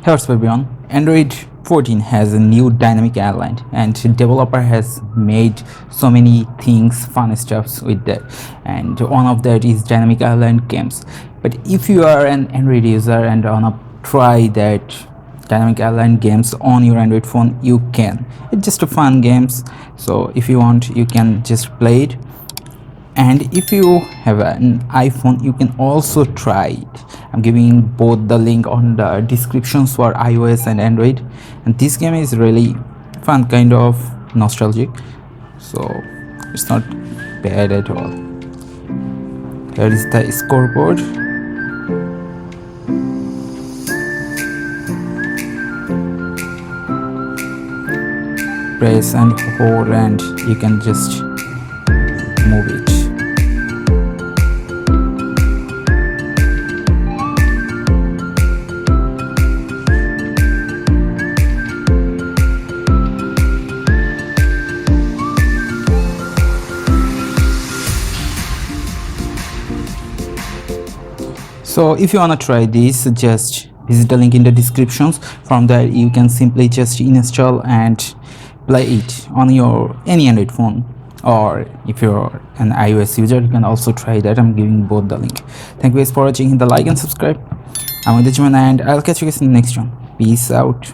Hey, what's up everyone? Android 14 has a new dynamic island and developer has made so many things, fun stuffs with that, and one of that is dynamic island games. But if you are an Android user and wanna try that dynamic island games on your Android phone, you can. It's just a fun games, so if you want you can just play it. And if you have an iPhone, you can also try it. I'm giving both the link on the descriptions for iOS and Android, and this game is really fun, kind of nostalgic, so it's not bad at all. Here is the scoreboard. Press and hold and you can just move it. So if you want to try this, just visit the link in the descriptions. From there you can simply just install and play it on your any Android phone, or if you're an iOS user you can also try that. I'm giving both the link. Thank you guys for watching. Hit the like and subscribe. I'm with the and I'll catch you guys in the next one. Peace out.